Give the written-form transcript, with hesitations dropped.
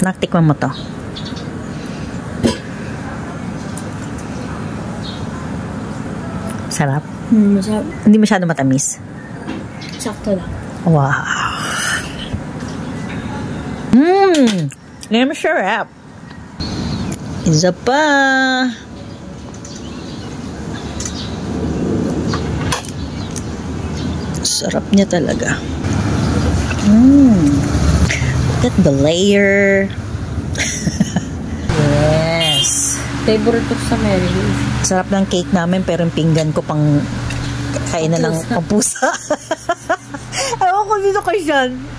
Naktikman mo to. Sarap. Masarap. Hindi masyado matamis. Sakto lang. Wow. Ngayon masarap. Isa pa. Sarap niya talaga. Look at the layer. Yes. Favorite ko sa Mary. Sarap ng cake namin pero yung pinggan ko pang kainan ng pusa. Ewan ko dito kay Sean.